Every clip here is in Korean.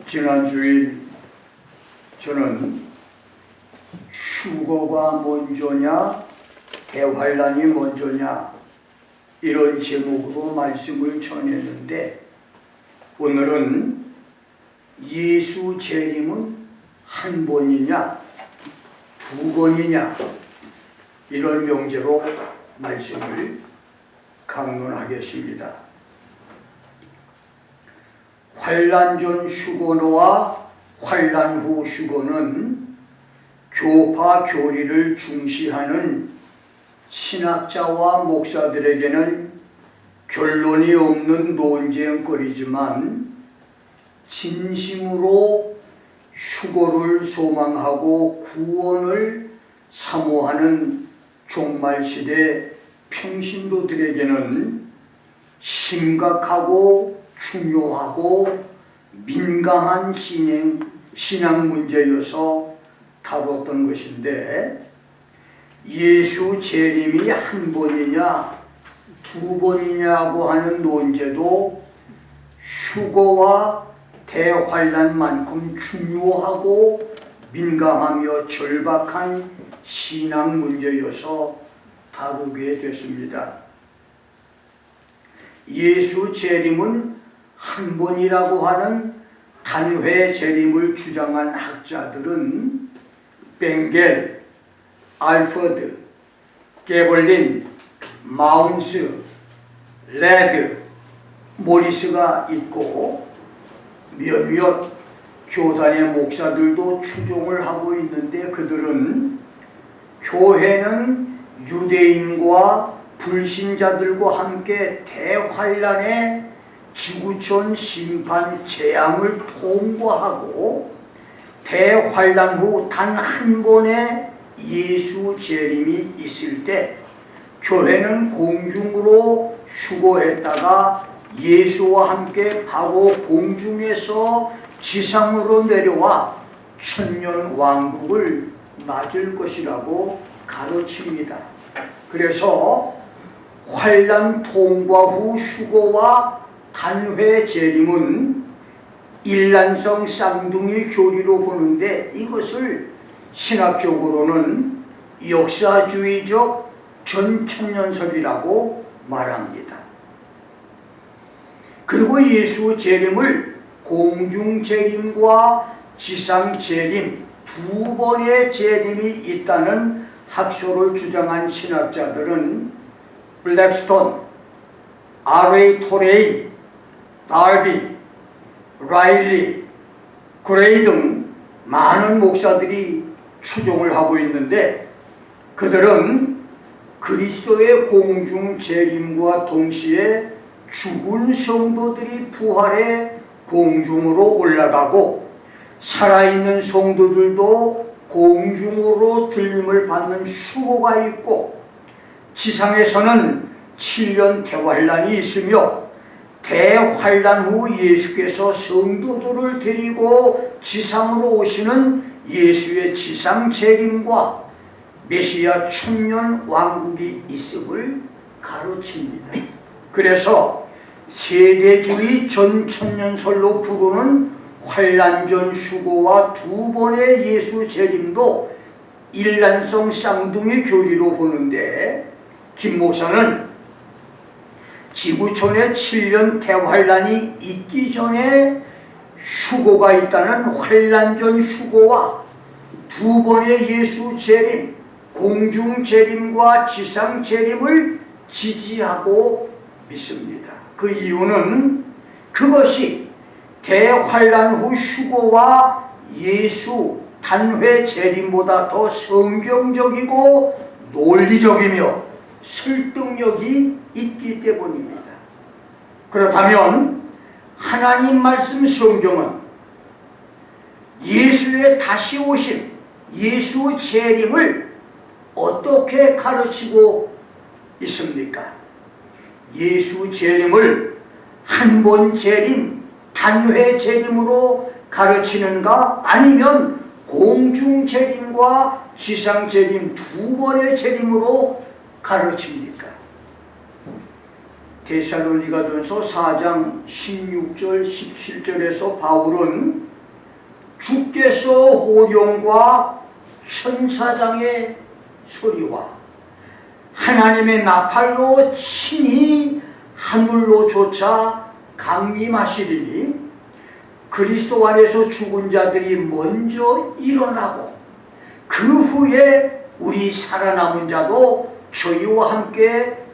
지난 주일 저는 휴거가 먼저냐 대환란이 먼저냐 이런 제목으로 말씀을 전했는데, 오늘은 예수 재림은 한 번이냐 두 번이냐 이런 명제로 말씀을 강론하겠습니다. 환란 전 휴거와 환란 후 휴거는 교파 교리를 중시하는 신학자와 목사들에게는 결론이 없는 논쟁거리지만, 진심으로 휴거를 소망하고 구원을 사모하는 종말시대 평신도들에게는 심각하고 중요하고 민감한 신앙 문제여서 다뤘던 것인데, 예수 재림이 한 번이냐 두 번이냐고 하는 논제도 휴거와 대환란만큼 중요하고 민감하며 절박한 신앙 문제여서 다루게 됐습니다. 예수 재림은 한 번이라고 하는 단회 재림을 주장한 학자들은 벵겔, 알퍼드, 게벌린, 마운스, 레드, 모리스가 있고, 몇몇 교단의 목사들도 추종을 하고 있는데, 그들은 교회는 유대인과 불신자들과 함께 대환란의 지구촌 심판 재앙을 통과하고 대환란 후 단 한 번의 예수 재림이 있을 때 교회는 공중으로 휴거했다가 예수와 함께 바로 공중에서 지상으로 내려와 천년 왕국을 맞을 것이라고 가르칩니다. 그래서 환란 통과 후 휴거와 단회 재림은 일란성 쌍둥이 교리로 보는데, 이것을 신학적으로는 역사주의적 전천년설이라고 말합니다. 그리고 예수 재림을 공중 재림과 지상 재림 두 번의 재림이 있다는 학설을 주장한 신학자들은 블랙스톤, R.A. 토레이, 달비, 라일리, 그레이 등 많은 목사들이 추종을 하고 있는데, 그들은 그리스도의 공중 재림과 동시에 죽은 성도들이 부활해 공중으로 올라가고 살아있는 성도들도 공중으로 들림을 받는 휴거가 있고, 지상에서는 7년 대환란이 있으며 대환란 후 예수께서 성도들을 데리고 지상으로 오시는 예수의 지상 재림과 메시아 천년 왕국이 있음을 가르칩니다. 그래서 세대주의 전천년설로 부르는 환란 전 휴거와 두 번의 예수 재림도 일란성 쌍둥이 교리로 보는데, 김 목사는 지구촌에 7년 대환란이 있기 전에 휴거가 있다는 환란 전 휴거와 두 번의 예수 재림, 공중 재림과 지상 재림을 지지하고 믿습니다. 그 이유는 그것이 대환란 후 휴거와 예수 단회 재림보다 더 성경적이고 논리적이며 설득력이 있기 때문입니다. 그렇다면 하나님 말씀 성경은 예수의 다시 오심, 예수 재림을 어떻게 가르치고 있습니까? 예수 재림을 한 번 재림, 단회 재림으로 가르치는가, 아니면 공중 재림과 지상 재림 두 번의 재림으로 가르칩니까? 데살로니가전서 4장 16절 17절에서 바울은 주께서 호령과 천사장의 소리와 하나님의 나팔로 친히 하늘로조차 강림하시리니 그리스도 안에서 죽은 자들이 먼저 일어나고 그 후에 우리 살아남은 자도 저희와 함께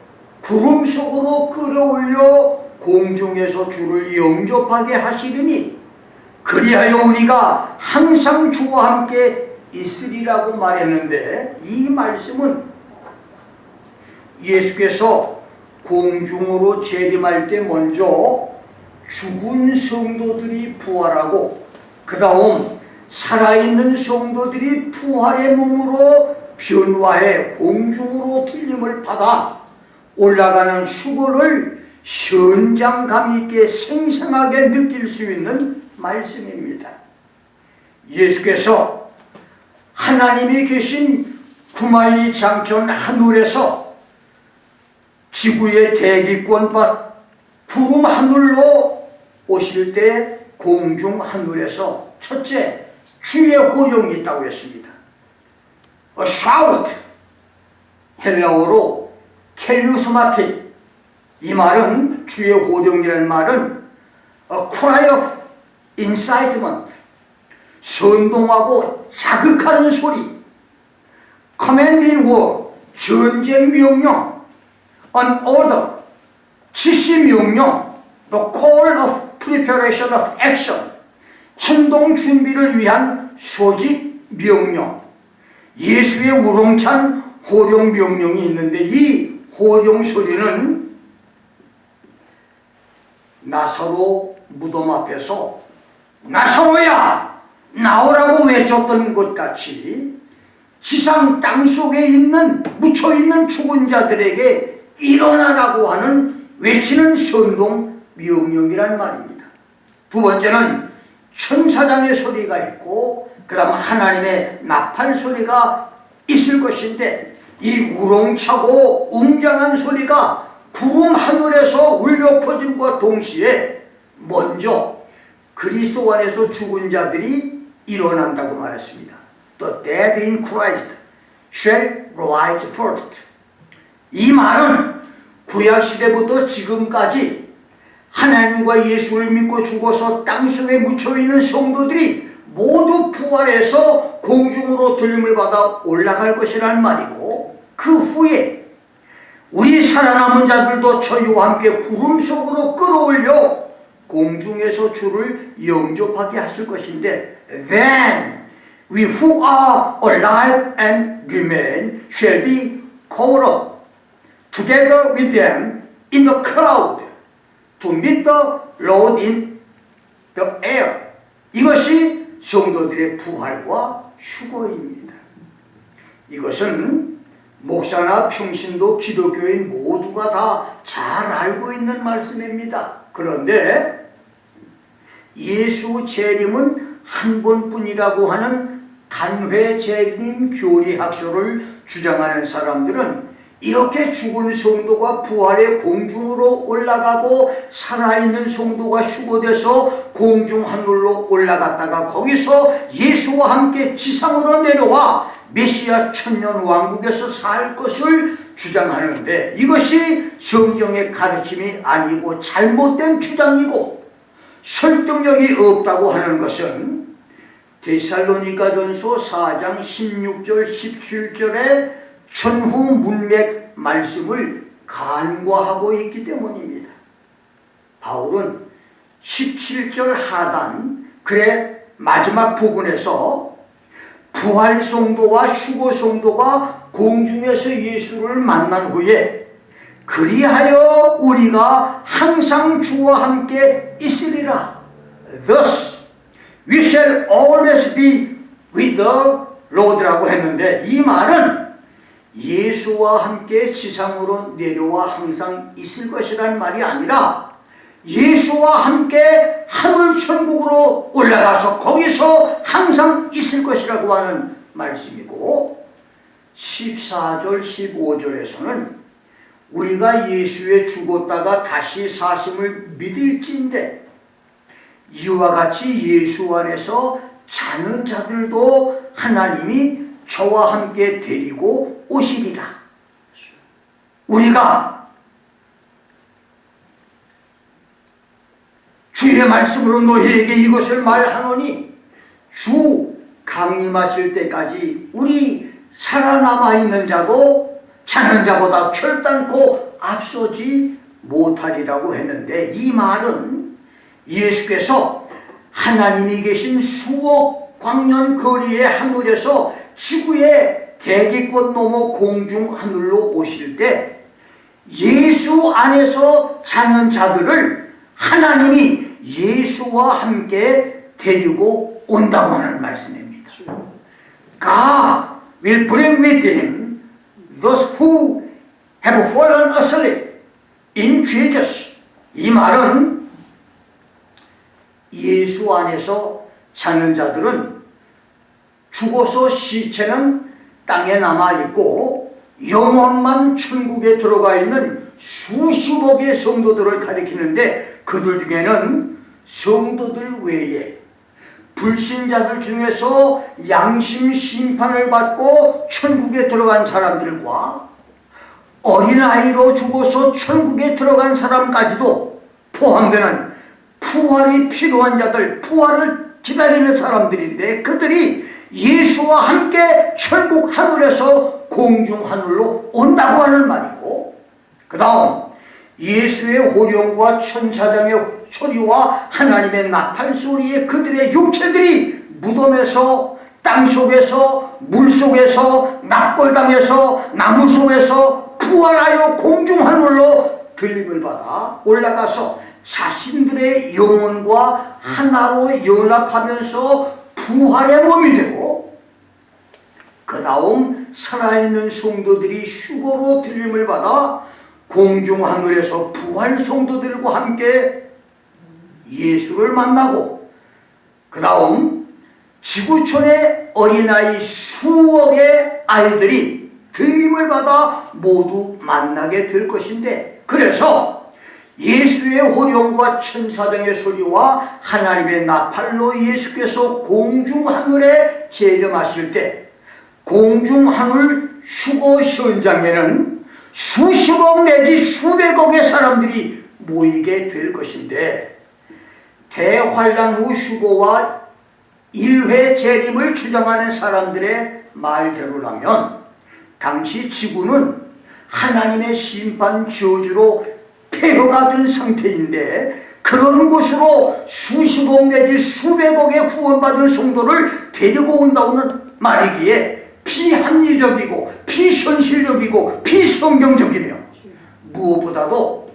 구름 속으로 끌어올려 공중에서 주를 영접하게 하시리니 그리하여 우리가 항상 주와 함께 있으리라고 말했는데, 이 말씀은 예수께서 공중으로 재림할 때 먼저 죽은 성도들이 부활하고 그 다음 살아있는 성도들이 부활의 몸으로 변화해 공중으로 들림을 받아 올라가는 수고를 현장감 있게 생생하게 느낄 수 있는 말씀입니다. 예수께서 하나님이 계신 구만리장천 하늘에서 지구의 대기권 밖 구름 하늘로 오실 때 공중 하늘에서 첫째, 주의 호령이 있다고 했습니다. A shout, 헬라어로 켈루스마티. 이 말은, 주의 호령이라는 말은 A cry of incitement, 선동하고 자극하는 소리. Commanding word, 전쟁 명령. An order, 지시 명령. The call of preparation of action, 행동 준비를 위한 소집 명령. 예수의 우렁찬 호령 명령이 있는데, 이 호령 소리는 나사로 무덤 앞에서 나사로야 나오라고 외쳤던 것 같이 지상 땅속에 있는 묻혀있는 죽은 자들에게 일어나라고 하는 외치는 선동 명령이란 말입니다. 두 번째는 천사장의 소리가 있고 그 다음 하나님의 나팔 소리가 있을 것인데, 이 우렁차고 웅장한 소리가 구름 하늘에서 울려 퍼짐과 동시에 먼저 그리스도 안에서 죽은 자들이 일어난다고 말했습니다. The dead in Christ shall rise first. 이 말은 구약시대부터 지금까지 하나님과 예수를 믿고 죽어서 땅속에 묻혀있는 성도들이 모두 부활해서 공중으로 들림을 받아 올라갈 것이라는 말이고, 그 후에 우리 살아남은 자들도 저희와 함께 구름 속으로 끌어올려 공중에서 주를 영접하게 하실 것인데, Then we who are alive and remain shall be caught up together with them in the cloud to meet the Lord in the air. 이것이 성도들의 부활과 휴거입니다. 이것은 목사나 평신도 기독교인 모두가 다 잘 알고 있는 말씀입니다. 그런데 예수 재림은 한 번뿐이라고 하는 단회 재림 교리학설을 주장하는 사람들은 이렇게 죽은 성도가 부활의 공중으로 올라가고 살아있는 성도가 휴거돼서 공중 하늘로 올라갔다가 거기서 예수와 함께 지상으로 내려와 메시아 천년 왕국에서 살 것을 주장하는데, 이것이 성경의 가르침이 아니고 잘못된 주장이고 설득력이 없다고 하는 것은 데살로니가전서 4장 16절 17절의 전후 문맥 말씀을 간과하고 있기 때문입니다. 바울은 17절 하단 글의 마지막 부분에서 부활 성도와 휴거 성도가 공중에서 예수를 만난 후에 그리하여 우리가 항상 주와 함께 있으리라. Thus we shall always be with the Lord라고 했는데, 이 말은 예수와 함께 지상으로 내려와 항상 있을 것이라는 말이 아니라 예수와 함께 하늘 천국으로 올라가서 거기서 항상 있을 것이라고 하는 말씀이고, 14절 15절에서는 우리가 예수에 죽었다가 다시 사심을 믿을진데 이와 같이 예수 안에서 자는 자들도 하나님이 저와 함께 데리고 오시리라. 우리가 주의 말씀으로 너희에게 이것을 말하노니 주 강림하실 때까지 우리 살아남아 있는 자도 자는 자보다 결단코 앞서지 못하리라고 했는데, 이 말은 예수께서 하나님이 계신 수억 광년 거리의 하늘에서 지구의 대기권 넘어 공중 하늘로 오실 때 예수 안에서 자는 자들을 하나님이 예수와 함께 데리고 온다고 하는 말씀입니다. God will bring with him those who have fallen asleep in Jesus. 이 말은 예수 안에서 자는 자들은 죽어서 시체는 땅에 남아있고 영혼만 천국에 들어가 있는 수십억의 성도들을 가리키는데, 그들 중에는 성도들 외에 불신자들 중에서 양심 심판을 받고 천국에 들어간 사람들과 어린아이로 죽어서 천국에 들어간 사람까지도 포함되는 부활이 필요한 자들, 부활을 기다리는 사람들인데, 그들이 예수와 함께 천국 하늘에서 공중 하늘로 온다고 하는 말이고, 그 다음 예수의 호령과 천사장의 소리와 하나님의 나팔 소리에 그들의 육체들이 무덤에서, 땅속에서, 물속에서, 납골당에서, 나무 속에서 부활하여 공중 하늘로 들림을 받아 올라가서 자신들의 영혼과 하나로 연합하면서 부활의 몸이 되고, 그 다음 살아있는 성도들이 휴거로 들림을 받아 공중 하늘에서 부활 성도들과 함께 예수를 만나고, 그 다음 지구촌의 어린아이 수억의 아이들이 들림을 받아 모두 만나게 될 것인데, 그래서 예수의 호령과 천사등의 소리와 하나님의 나팔로 예수께서 공중 하늘에 재림하실 때 공중 하늘 휴거 현장에는 수십억 내지 수백억의 사람들이 모이게 될 것인데, 대환란 후 휴거와 일회 재림을 주장하는 사람들의 말대로라면 당시 지구는 하나님의 심판 저주로 폐허가 된 상태인데, 그런 곳으로 수십억 내지 수백억의 구원받은 성도를 데리고 온다고는 말이기에 비합리적이고 비현실적이고 비성경적이며, 무엇보다도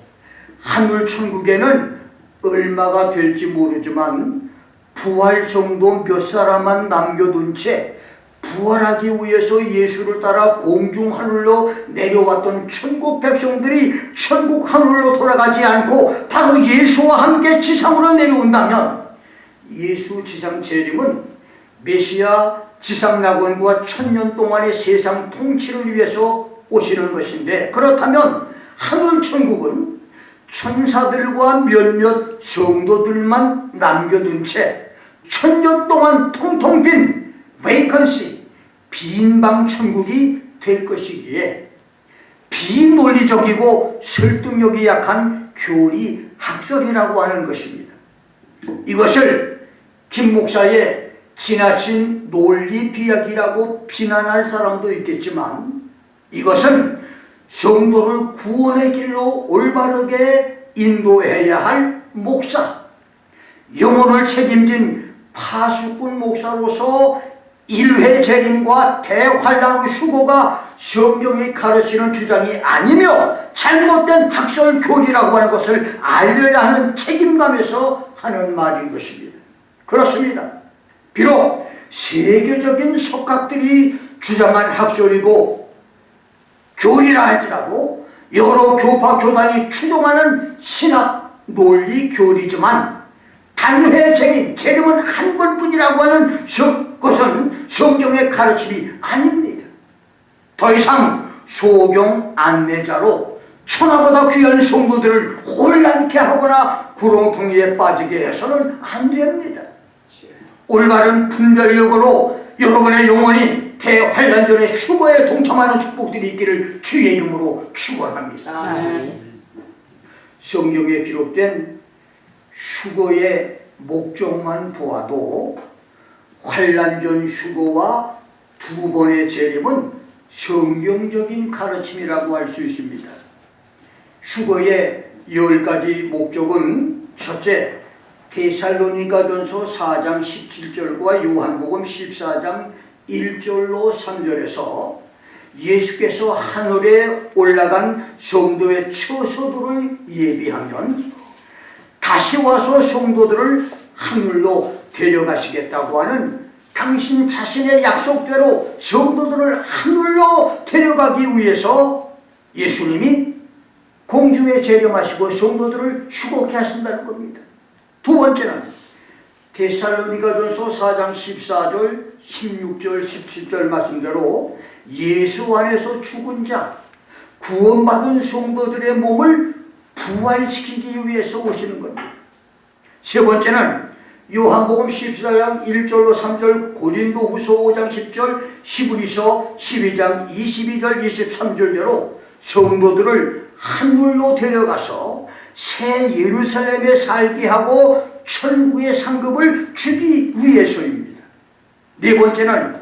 하늘 천국에는 얼마가 될지 모르지만 부활 성도 몇 사람만 남겨둔 채 부활하기 위해서 예수를 따라 공중 하늘로 내려왔던 천국 백성들이 천국 하늘로 돌아가지 않고 바로 예수와 함께 지상으로 내려온다면, 예수 지상 재림은 메시아 지상 낙원과 1000년 동안의 세상 통치를 위해서 오시는 것인데, 그렇다면 하늘 천국은 천사들과 몇몇 성도들만 남겨둔 채 1000년 동안 텅텅 빈 베이컨시, 빈방 천국이 될 것이기에 비논리적이고 설득력이 약한 교리 학설이라고 하는 것입니다. 이것을 김 목사의 지나친 논리 비약이라고 비난할 사람도 있겠지만, 이것은 성도를 구원의 길로 올바르게 인도해야 할 목사, 영혼을 책임진 파수꾼 목사로서 일회 재림과 대환란 후 휴거가 성경이 가르치는 주장이 아니며 잘못된 학설 교리라고 하는 것을 알려야 하는 책임감에서 하는 말인 것입니다. 그렇습니다. 비록 세계적인 석학들이 주장한 학설이고 교리라 할지라도 여러 교파 교단이 추종하는 신학 논리 교리지만, 단회 재림, 재림은 한 번뿐이라고 하는 것은 성경의 가르침이 아닙니다. 더 이상 소경 안내자로 천하보다 귀한 성도들을 혼란케 하거나 구렁텅이에 빠지게 해서는 안 됩니다. 올바른 분별력으로 여러분의 영혼이 대환란전의 휴거에 동참하는 축복들이 있기를 주의 이름으로 축원합니다. 성경에 기록된 휴거의 목적만 보아도 환란전 휴거와 두 번의 재림은 성경적인 가르침이라고 할 수 있습니다. 휴거의 10가지 목적은 첫째, 데살로니가전서 4장 17절과 요한복음 14장 1절로 3절에서 예수께서 하늘에 올라간 성도의 처소들을 예비하면 다시 와서 성도들을 하늘로 데려가시겠다고 하는 당신 자신의 약속대로 성도들을 하늘로 데려가기 위해서 예수님이 공중에 재림하시고 성도들을 휴거케 하신다는 겁니다. 두 번째는 데살로니가전서 4장 14절, 16절, 17절 말씀대로 예수 안에서 죽은 자, 구원받은 성도들의 몸을 부활시키기 위해서 오시는 겁니다. 세 번째는 요한복음 14장 1절로 3절, 고린도후서 5장 10절, 히브리서 12장 22절, 23절대로 성도들을 하늘로 데려가서 새 예루살렘에 살게 하고 천국의 상급을 주기 위해서입니다. 네 번째는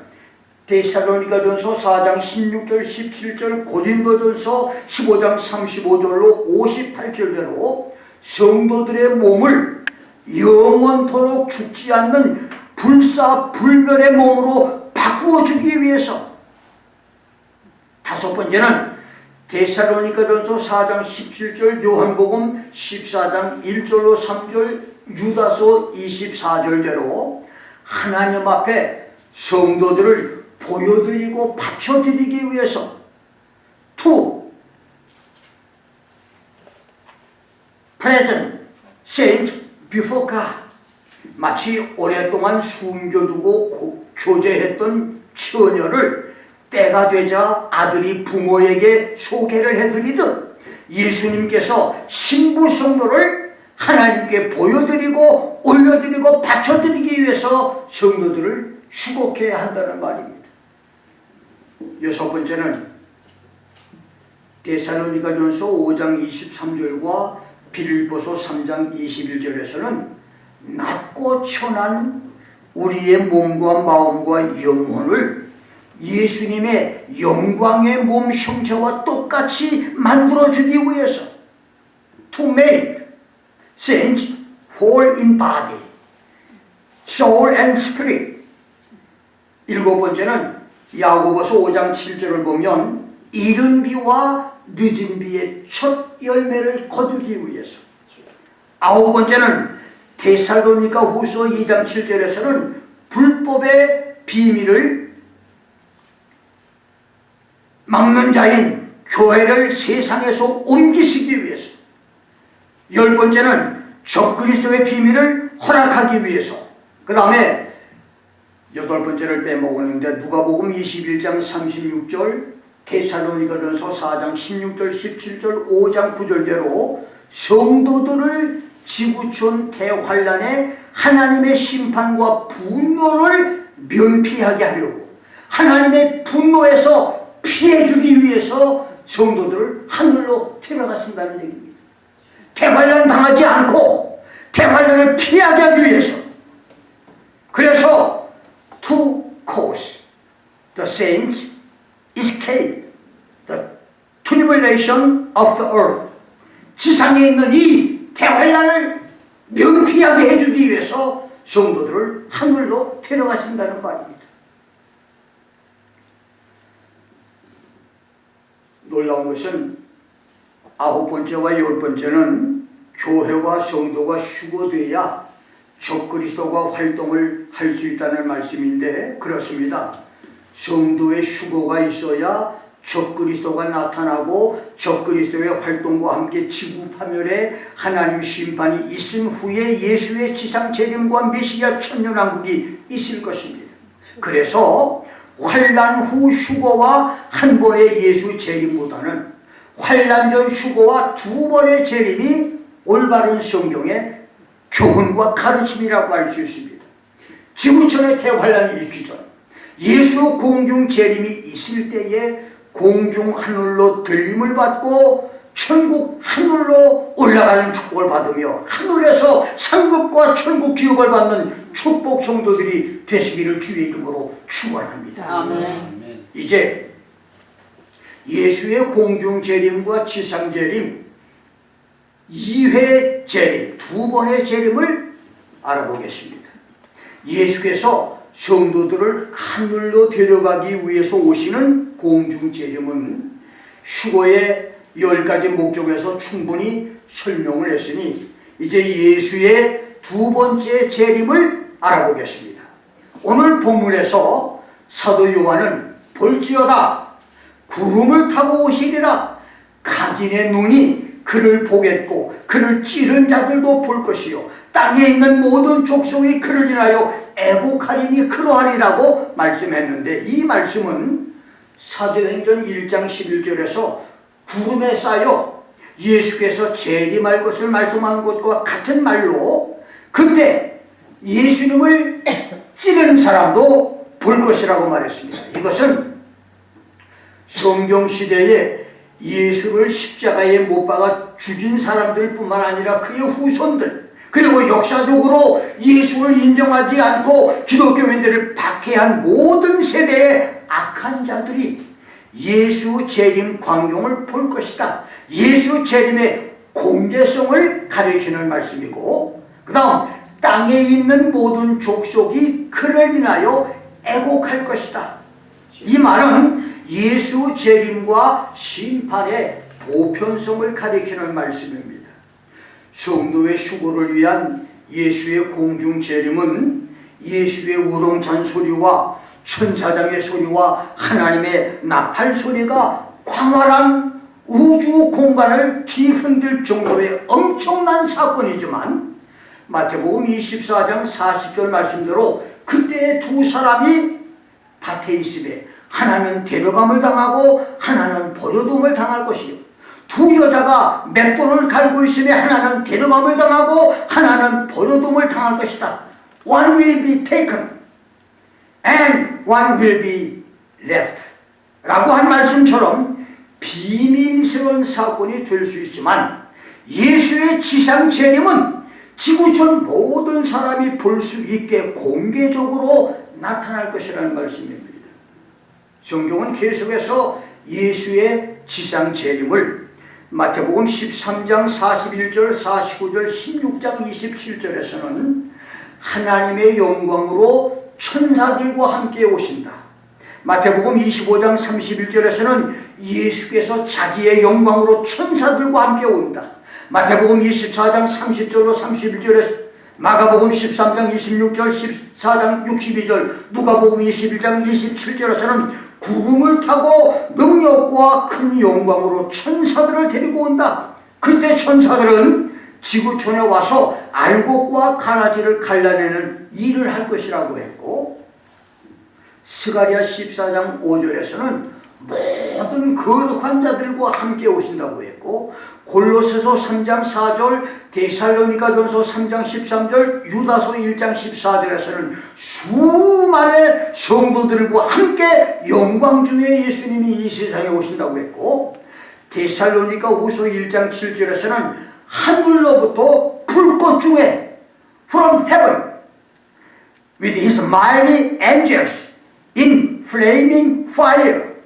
데살로니가전서 4장 16절 17절, 고린도전서 15장 35절로 58절대로 성도들의 몸을 영원토록 죽지 않는 불사불멸의 몸으로 바꾸어 주기 위해서. 다섯 번째는 데살로니가전서 4장 17절, 요한복음 14장 1절로 3절, 유다서 24절대로 하나님 앞에 성도들을 보여드리고 바쳐드리기 위해서. To present saints before God. 마치 오랫동안 숨겨두고 교제했던 처녀를 때가 되자 아들이 부모에게 소개를 해드리듯 예수님께서 신부 성도를 하나님께 보여드리고 올려드리고 바쳐드리기 위해서 성도들을 휴거케 한다는 말입니다. 여섯 번째는 데살로니가전서 5장 23절과 빌립보서 3장 21절에서는 낮고 천한 우리의 몸과 마음과 영혼을 예수님의 영광의 몸 형체와 똑같이 만들어주기 위해서 to make saints whole in body, soul and spirit. 일곱 번째는 야고보서 5장 7절을 보면 이른 비와 늦은 비의 첫 열매를 거두기 위해서. 아홉 번째는 데살로니가 후서 2장 7절에서는 불법의 비밀을 막는 자인 교회를 세상에서 옮기시기 위해서. 열 번째는 적그리스도의 비밀을 허락하기 위해서. 그 다음에 여덟 번째를 빼먹었는데 누가복음 21장 36절, 데살로니가전서 4장 16절 17절 5장 9절대로 성도들을 지구촌 대환란의 하나님의 심판과 분노를 면피하게 하려고 하나님의 분노에서 피해주기 위해서 성도들을 하늘로 데려가신다는 얘기입니다. 대환란 당하지 않고 대환란을 피하게 하기 위해서. 그래서 to cause the saints escape the tribulation of the earth. 지상에 있는 이 대환란을 면피하게 해주기 위해서 성도들을 하늘로 데려가신다는 말입니다. 놀라운 것은 아홉 번째와 열 번째는 교회와 성도가 휴거돼야 적그리스도가 활동을 할 수 있다는 말씀인데 그렇습니다. 성도의 휴거가 있어야 적그리스도가 나타나고 적그리스도의 활동과 함께 지구 파멸에 하나님 심판이 있은 후에 예수의 지상 재림과 메시아 천년왕국이 있을 것입니다. 그래서 환난 후 휴거와 한 번의 예수 재림보다는 환난 전 휴거와 두 번의 재림이 올바른 성경의 교훈과 가르침이라고 할 수 있습니다. 지구촌의 대환란이 있기 전 예수 공중 재림이 있을 때에 공중 하늘로 들림을 받고 천국 하늘로 올라가는 축복을 받으며 하늘에서 상급과 천국 기업을 받는 축복 성도들이 되시기를 주의 이름으로 축원합니다. 아멘. 이제 예수의 공중 재림과 지상 재림 2회 재림, 2번의 재림을 알아보겠습니다. 예수께서 성도들을 하늘로 데려가기 위해서 오시는 공중 재림은 휴거의 10가지 목적에서 충분히 설명을 했으니 이제 예수의 2번째 재림을 알아보겠습니다. 오늘 본문에서 사도 요한은 볼지어다 구름을 타고 오시리라 각인의 눈이 그를 보겠고 그를 찌른 자들도 볼 것이요 땅에 있는 모든 족속이 그를 인하여 애곡하리니 그러하리라고 말씀했는데 이 말씀은 사도행전 1장 11절에서 구름에 쌓여 예수께서 재림할 것을 말씀한 것과 같은 말로 그때 예수님을 찌르는 사람도 볼 것이라고 말했습니다. 이것은 성경시대에 예수를 십자가에 못 박아 죽인 사람들 뿐만 아니라 그의 후손들 그리고 역사적으로 예수를 인정하지 않고 기독교인들을 박해한 모든 세대의 악한 자들이 예수 재림 광경을 볼 것이다. 예수 재림의 공개성을 가리키는 말씀이고 그 다음 땅에 있는 모든 족속이 그를 인하여 애곡할 것이다. 이 말은 예수 재림과 심판의 보편성을 가리키는 말씀입니다. 성도의 휴거를 위한 예수의 공중 재림은 예수의 우렁찬 소리와 천사장의 소리와 하나님의 나팔 소리가 광활한 우주 공간을 뒤흔들 정도의 엄청난 사건이지만 마태복음 24장 40절 말씀대로 그때 두 사람이 밭에 있으되 하나는 데려감을 당하고 하나는 버려둠을 당할 것이요 두 여자가 맷돌을 갈고 있으며 하나는 데려감을 당하고 하나는 버려둠을 당할 것이다. One will be taken and one will be left 라고 한 말씀처럼 비밀스러운 사건이 될 수 있지만 예수의 지상 재림은 지구촌 모든 사람이 볼 수 있게 공개적으로 나타날 것이라는 말씀입니다. 성경은 계속해서 예수의 지상 재림을 마태복음 13장 41절 49절 16장 27절에서는 하나님의 영광으로 천사들과 함께 오신다. 마태복음 25장 31절에서는 예수께서 자기의 영광으로 천사들과 함께 온다. 마태복음 24장 30절로 31절에 마가복음 13장 26절 14장 62절 누가복음 21장 27절에서는 구름을 타고 능력과 큰 영광으로 천사들을 데리고 온다. 그때 천사들은 지구촌에 와서 알곡과 가라지를 갈라내는 일을 할 것이라고 했고 스가랴 14장 5절에서는 모든 거룩한 자들과 함께 오신다고 했고 골로새서 3장 4절 데살로니가전서 3장 13절 유다서 1장 14절에서는 수많은 성도들과 함께 영광 중에 예수님이 이 세상에 오신다고 했고 데살로니가 후서 1장 7절에서는 하늘로부터 불꽃 중에 from heaven with his mighty angels in flaming fire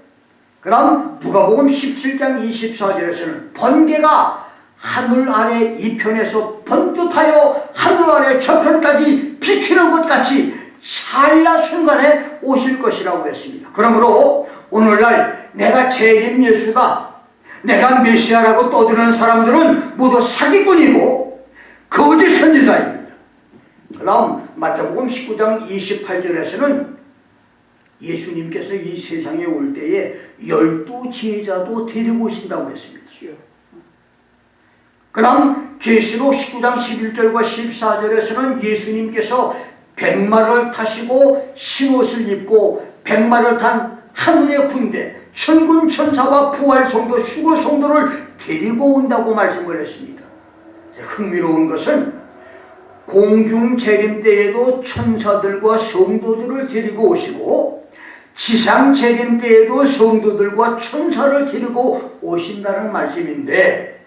그 다음 누가복음 17장 24절에서는 번개가 하늘 아래 이편에서 번듯하여 하늘 아래 저편까지 비추는 것 같이 찰나 순간에 오실 것이라고 했습니다. 그러므로 오늘날 내가 재림 예수다 내가 메시아라고 떠드는 사람들은 모두 사기꾼이고 거짓 선지자입니다. 그 다음 마태복음 19장 28절에서는 예수님께서 이 세상에 올 때에 12 제자도 데리고 오신다고 했습니다. 그 다음 계시록 19장 11절과 14절에서는 예수님께서 백마를 타시고 흰옷을 입고 백마를 탄 하늘의 군대 천군 천사와 부활 성도 휴거 성도를 데리고 온다고 말씀을 했습니다. 흥미로운 것은 공중 재림 때에도 천사들과 성도들을 데리고 오시고 지상 재림 때에도 성도들과 천사를 데리고 오신다는 말씀인데,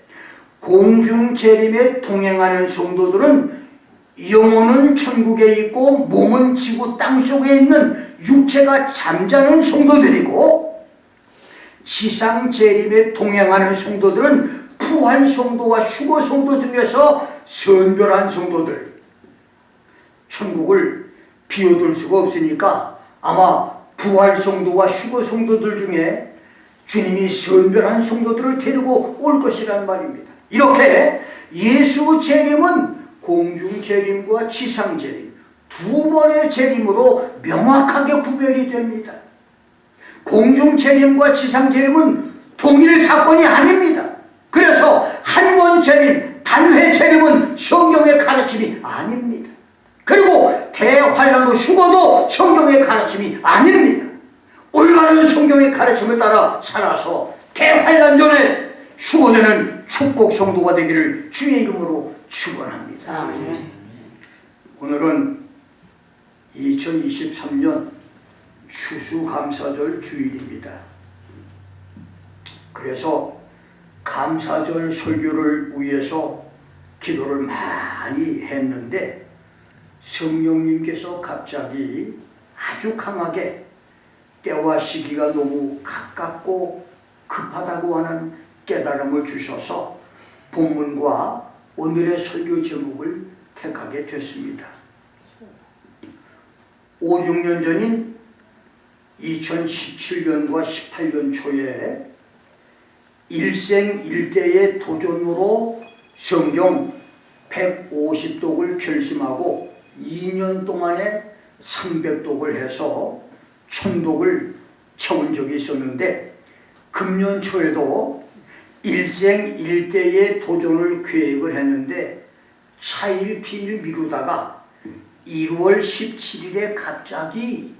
공중 재림에 동행하는 성도들은 영혼은 천국에 있고 몸은 지구 땅속에 있는 육체가 잠자는 성도들이고, 지상 재림에 동행하는 성도들은 부활 성도와 휴거 성도 중에서 선별한 성도들. 천국을 비워둘 수가 없으니까 아마 부활 성도와 휴거 성도들 중에 주님이 선별한 성도들을 데리고 올 것이란 말입니다. 이렇게 예수 재림은 공중 재림과 지상 재림 두 번의 재림으로 명확하게 구별이 됩니다. 공중 재림과 지상 재림은 동일 사건이 아닙니다. 그래서 한 번 재림, 단회 재림은 성경의 가르침이 아닙니다. 그리고 대환란도 휴거도 성경의 가르침이 아닙니다. 올바른 성경의 가르침을 따라 살아서 대환란 전에 휴거되는 축복 성도가 되기를 주의 이름으로 축원합니다. 아멘. 오늘은 2023년 추수감사절 주일입니다. 그래서 감사절 설교를 위해서 기도를 많이 했는데 성령님께서 갑자기 아주 강하게 때와 시기가 너무 가깝고 급하다고 하는 깨달음을 주셔서 본문과 오늘의 설교 제목을 택하게 됐습니다. 5, 6년 전인 2017년과 18년 초에 일생일대의 도전으로 성경 150독을 결심하고 2년 동안에 300독을 해서 1000독을 채운 적이 있었는데, 금년 초에도 일생일대의 도전을 계획을 했는데 차일피일 미루다가 1월 17일에 갑자기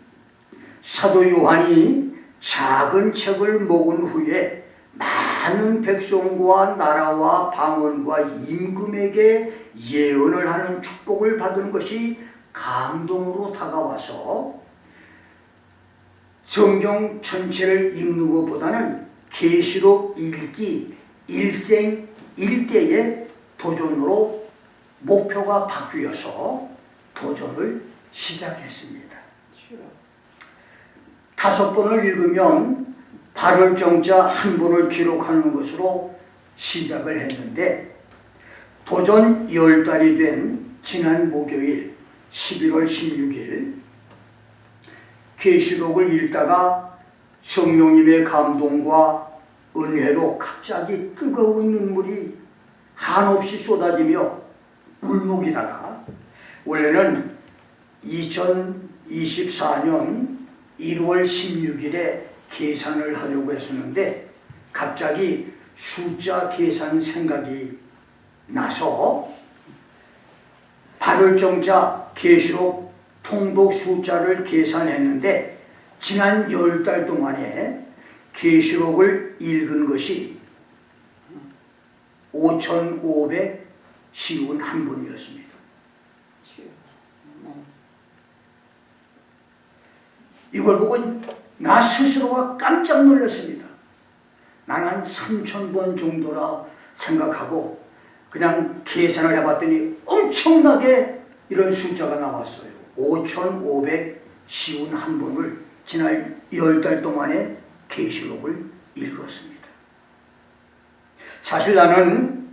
사도 요한이 작은 책을 먹은 후에 많은 백성과 나라와 방언과 임금에게 예언을 하는 축복을 받은 것이 감동으로 다가와서 성경 전체를 읽는 것보다는 계시록 읽기 일생일대의 도전으로 목표가 바뀌어서 도전을 시작했습니다. 5번을 읽으면 8월 정자 한 번을 기록하는 것으로 시작을 했는데, 도전 10달이 된 지난 목요일 11월 16일 계시록을 읽다가 성령님의 감동과 은혜로 갑자기 뜨거운 눈물이 한없이 쏟아지며 울먹이다가, 원래는 2024년 1월 16일에 계산을 하려고 했었는데 갑자기 숫자 계산 생각이 나서 8월 정자 계시록 통독 숫자를 계산했는데, 지난 10달 동안에 계시록을 읽은 것이 5,551번이었습니다. 이걸 보고 나 스스로가 깜짝 놀랐습니다. 나는 한 3,000번 정도라 생각하고 그냥 계산을 해봤더니 엄청나게 이런 숫자가 나왔어요. 5,551번을 지난 10달 동안에 계시록을 읽었습니다. 사실 나는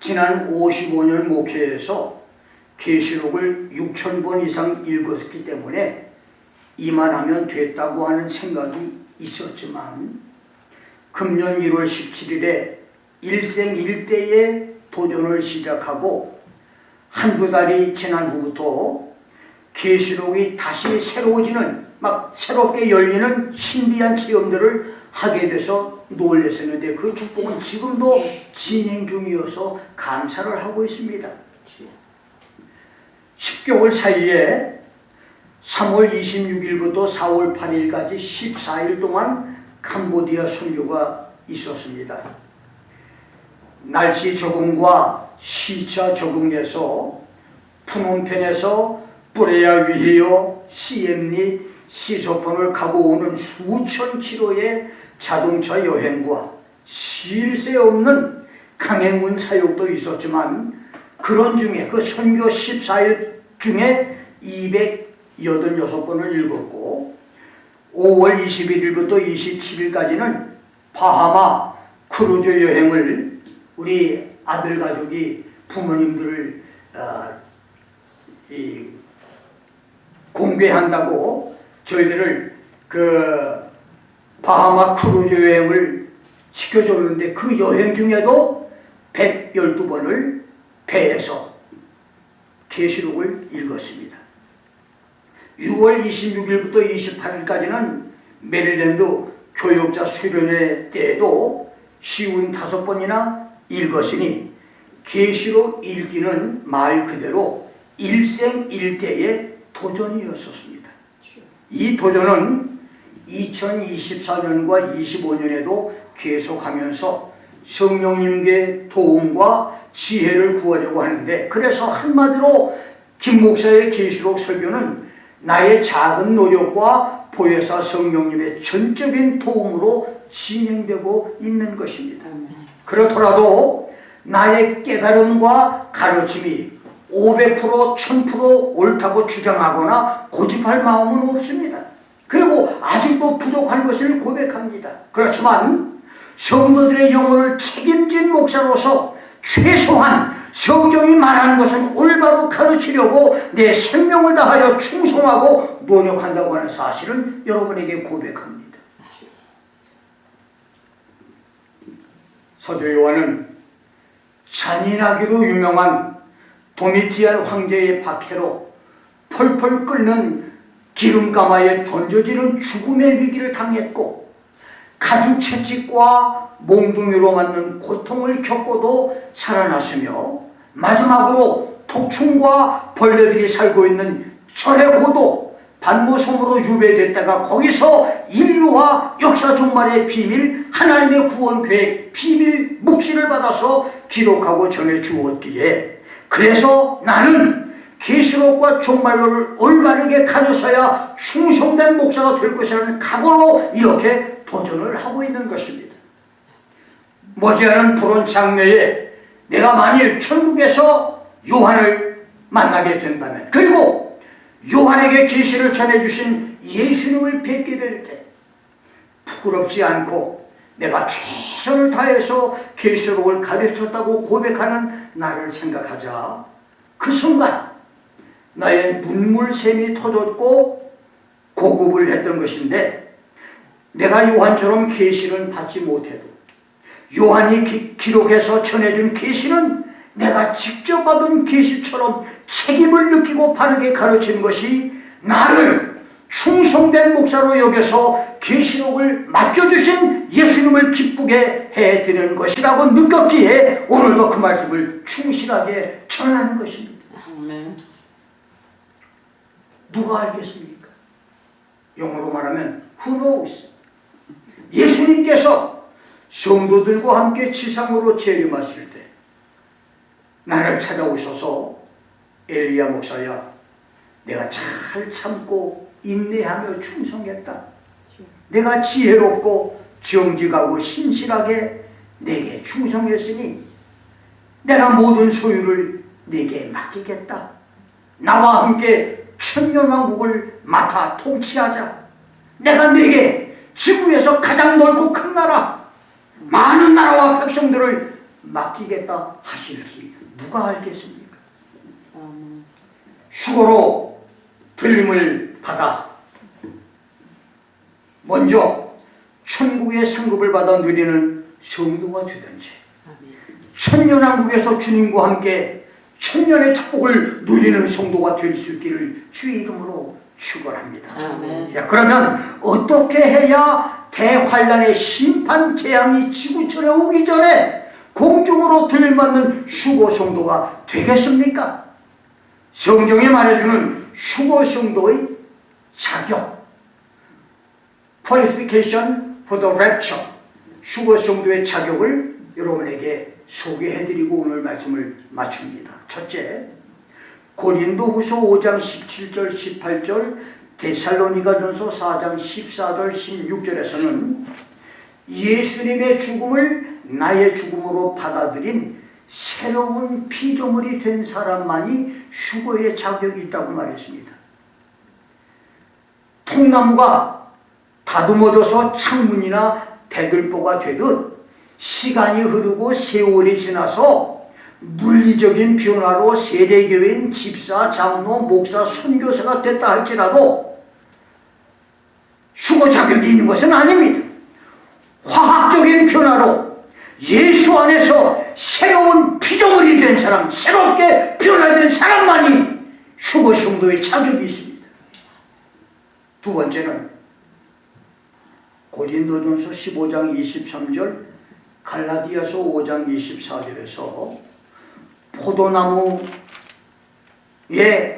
지난 55년 목회에서 계시록을 6,000번 이상 읽었기 때문에 이만하면 됐다고 하는 생각이 있었지만, 금년 1월 17일에 일생일대의 도전을 시작하고 한두 달이 지난 후부터 계시록이 다시 새로워지는, 막 새롭게 열리는 신비한 체험들을 하게 돼서 놀랐었는데, 그 축복은 지금도 진행 중이어서 감사를 하고 있습니다. 10개월 사이에 3월 26일부터 4월 8일까지 14일 동안 캄보디아 선교가 있었습니다. 날씨 적응과 시차 적응에서 푸놈펜에서 뿌레아 위히어, 시엠리, 시소폰을 가고 오는 수천 킬로의 자동차 여행과 쉴 새 없는 강행군 사역도 있었지만 그런 중에 그 선교 14일 중에 286번을 읽었고 5월 21일부터 27일까지는 바하마 크루즈 여행을 우리 아들 가족이 부모님들을 공개한다고 저희들을 그 바하마 크루즈 여행을 시켜줬는데 그 여행 중에도 112번을 배에서 계시록을 읽었습니다. 6월 26일부터 28일까지는 메릴랜드 교역자 수련회 때에도 55번이나 읽었으니 계시록 읽기는 말 그대로 일생일대의 도전이었었습니다. 이 도전은 2024년과 25년에도 계속하면서 성령님께 도움과 지혜를 구하려고 하는데, 그래서 한마디로 김 목사의 계시록 설교는 나의 작은 노력과 보혜사 성령님의 전적인 도움으로 진행되고 있는 것입니다. 그렇더라도 나의 깨달음과 가르침이 500%, 1000% 옳다고 주장하거나 고집할 마음은 없습니다. 그리고 아직도 부족한 것을 고백합니다. 그렇지만 성도들의 영혼을 책임진 목사로서 최소한 성경이 말하는 것은 올바로 가르치려고 내 생명을 다하여 충성하고 노력한다고 하는 사실은 여러분에게 고백합니다. 사도 요한은 잔인하기로 유명한 도미티안 황제의 박해로 펄펄 끓는 기름가마에 던져지는 죽음의 위기를 당했고 가죽 채찍과 몽둥이로 맞는 고통을 겪고도 살아났으며 마지막으로 독충과 벌레들이 살고 있는 절의 고도 반모섬으로 유배됐다가 거기서 인류와 역사 종말의 비밀, 하나님의 구원 계획 비밀 묵시를 받아서 기록하고 전해 주었기에, 그래서 나는 계시록과 종말론을 올바르게 가져서야 충성된 목사가 될 것이라는 각오로 이렇게 도전을 하고 있는 것입니다. 머지않은 불온 장래에 내가 만일 천국에서 요한을 만나게 된다면, 그리고 요한에게 계시를 전해주신 예수님을 뵙게 될 때 부끄럽지 않고 내가 최선을 다해서 계시록을 가르쳤다고 고백하는 나를 생각하자 그 순간 나의 눈물샘이 터졌고 고급을 했던 것인데, 내가 요한처럼 계시는 받지 못해도 요한이 기록해서 전해준 계시는 내가 직접 받은 계시처럼 책임을 느끼고 바르게 가르친 것이 나를 충성된 목사로 여겨서 계시록을 맡겨주신 예수님을 기쁘게 해드리는 것이라고 느꼈기에 오늘도 그 말씀을 충실하게 전하는 것입니다. 누가 알겠습니까? 영어로 말하면 who knows? 예수님께서 성도들과 함께 지상으로 재림하실 때 나를 찾아오셔서 엘리야 목사야, 내가 잘 참고 인내하며 충성했다. 내가 지혜롭고 정직하고 신실하게 내게 충성했으니 내가 모든 소유를 내게 맡기겠다. 나와 함께 천년왕국을 맡아 통치하자. 내가 내게 지구에서 가장 넓고 큰 나라, 많은 나라와 백성들을 맡기겠다 하실지 누가 알겠습니까? 휴거로 들림을 받아 먼저 천국의 상급을 받아 누리는 성도가 되든지, 천년왕국에서 주님과 함께 천년의 축복을 누리는 성도가 될 수 있기를 주의 이름으로 축원합니다. 자, 그러면 어떻게 해야 대환란의 심판 재앙이 지구촌에 오기 전에 공중으로 들림받는 휴거 성도가 되겠습니까? 성경이 말해주는 휴거 성도의 자격, qualification for the rapture, 휴거 성도의 자격을 여러분에게 소개해드리고 오늘 말씀을 마칩니다. 첫째, 고린도후서 5장 17절 18절, 데살로니가전서 4장 14절 16절에서는 예수님의 죽음을 나의 죽음으로 받아들인 새로운 피조물이 된 사람만이 휴거의 자격이 있다고 말했습니다. 통나무가 다듬어져서 창문이나 대들보가 되듯 시간이 흐르고 세월이 지나서 물리적인 변화로 세례교인 집사, 장로, 목사, 선교사가 됐다 할지라도 휴거 자격이 있는 것은 아닙니다. 화학적인 변화로 예수 안에서 새로운 피조물이 된 사람, 새롭게 변화된 사람만이 휴거 성도의 자격이 있습니다. 두 번째는 고린도전서 15장 23절, 갈라디아서 5장 24절에서 포도나무에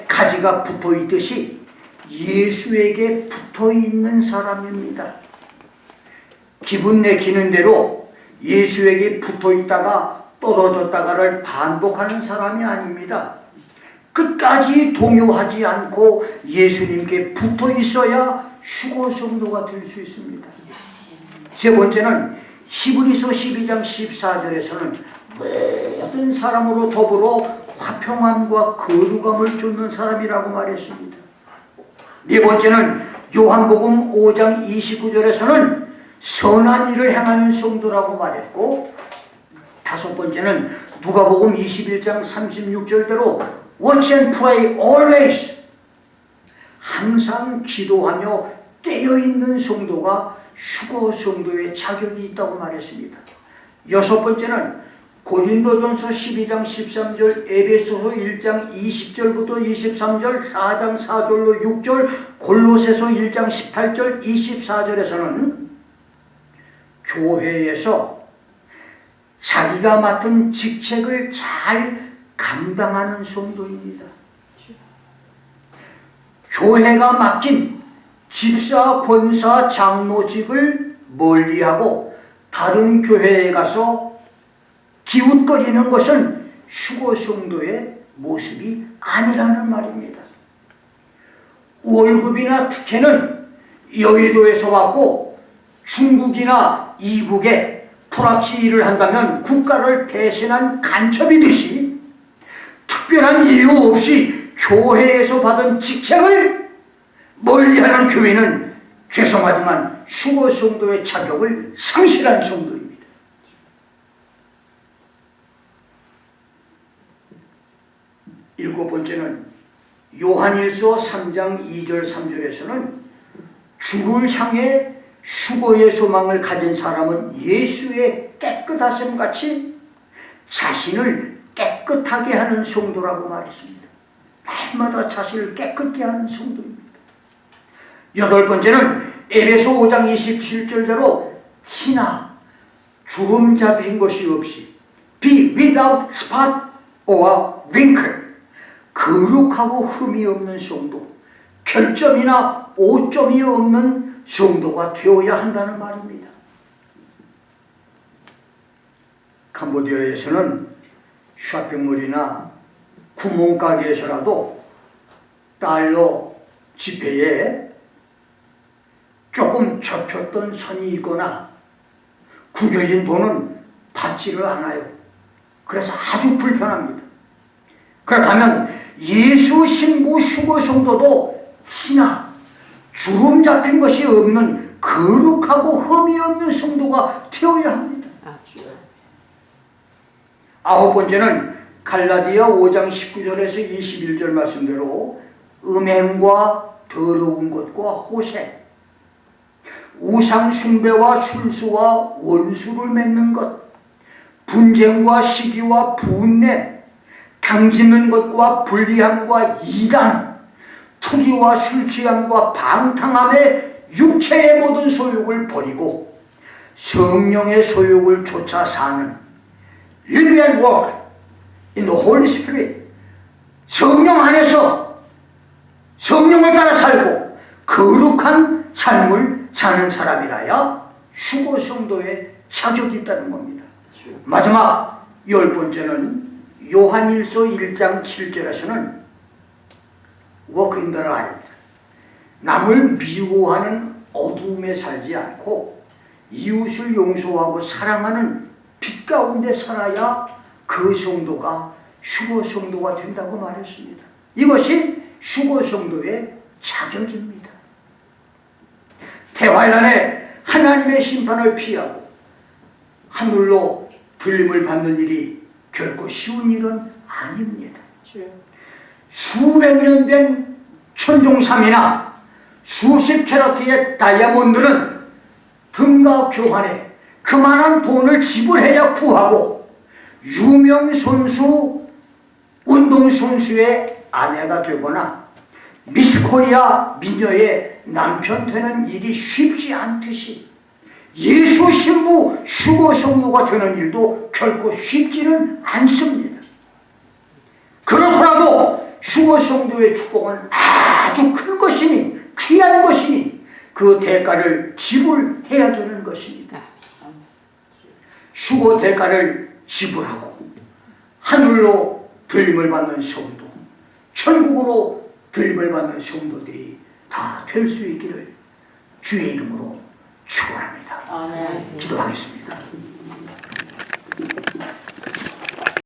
가지가 붙어있듯이 예수에게 붙어있는 사람입니다. 기분 내키는 대로 예수에게 붙어있다가 떨어졌다가를 반복하는 사람이 아닙니다. 끝까지 동요하지 않고 예수님께 붙어있어야 휴거 성도가 될 수 있습니다. 세 번째는 히브리서 12장 14절에서는 모든 사람으로 더불어 화평함과 거룩함을 쫓는 사람이라고 말했습니다. 네 번째는 요한복음 5장 29절에서는 선한 일을 행하는 성도라고 말했고, 다섯 번째는 누가복음 21장 36절대로 Watch and pray always, 항상 기도하며 깨어있는 성도가 휴거 성도의 자격이 있다고 말했습니다. 여섯 번째는 고린도전서 12장 13절, 에베소서 1장 20절부터 23절, 4장 4절로 6절, 골로새서 1장 18절, 24절에서는 교회에서 자기가 맡은 직책을 잘 감당하는 성도입니다. 교회가 맡긴 집사, 권사, 장로직을 멀리하고 다른 교회에 가서 기웃거리는 것은 휴거 성도의 모습이 아니라는 말입니다. 월급이나 특혜는 여의도에서 받고 중국이나 이북에 프락치 일을 한다면 국가를 배신한 간첩이듯이 특별한 이유 없이 교회에서 받은 직책을 멀리하는 교회는 죄송하지만 휴거 성도의 자격을 상실한 성도입니다. 일곱 번째는 요한일서 3장 2절 3절에서는 주를 향해 휴거의 소망을 가진 사람은 예수의 깨끗하심 같이 자신을 깨끗하게 하는 성도라고 말했습니다. 날마다 자신을 깨끗게 하는 성도입니다. 여덟 번째는 에베소 5장 27절대로 티나 주름 잡힌 것이 없이 be without spot or wrinkle, 거룩하고 흠이 없는 성도, 결점이나 오점이 없는 성도가 되어야 한다는 말입니다. 캄보디아에서는 쇼핑몰이나 구멍가게에서라도 달러 지폐에 조금 접혔던 선이 있거나 구겨진 돈은 받지를 않아요. 그래서 아주 불편합니다. 그렇다면 예수 신부 휴거 성도도 티나 주름 잡힌 것이 없는 거룩하고 흠이 없는 성도가 되어야 합니다. 아홉 번째는 갈라디아 5장 19절에서 21절 말씀대로 음행과 더러운 것과 호색, 우상 숭배와 술수와 원수를 맺는 것, 분쟁과 시기와 분냄, 당짓는 것과 불리함과 이단, 투기와 술취함과 방탕함에 육체의 모든 소욕을 버리고 성령의 소욕을 쫓아 사는 Live and walk in the Holy Spirit, 성령 안에서 성령을 따라 살고 거룩한 삶을 사는 사람이라야 휴거 성도의 자격이 있다는 겁니다. 마지막 열 번째는 요한일서 1장 7절에서는 walk in the light. 남을 미워하는 어두움에 살지 않고 이웃을 용서하고 사랑하는 빛 가운데 살아야 그 성도가 휴거 성도가 된다고 말했습니다. 이것이 휴거 성도의 자격입니다. 대환란에 하나님의 심판을 피하고 하늘로 들림을 받는 일이 결코 쉬운 일은 아닙니다. 수백 년 된 천종삼이나 수십 캐럿의 다이아몬드는 등가 교환에 그만한 돈을 지불해야 구하고 유명 선수, 운동선수의 아내가 되거나 미스코리아 미녀의 남편 되는 일이 쉽지 않듯이 예수 신부 휴거 성도가 되는 일도 결코 쉽지는 않습니다. 그렇더라도 휴거 성도의 축복은 아주 큰 것이니 귀한 것이니 그 대가를 지불해야 되는 것입니다. 휴거 대가를 지불하고 하늘로 들림을 받는 성도, 천국으로 들림을 받는 성도들이 다 될 수 있기를 주의 이름으로 축원합니다. 기도하겠습니다.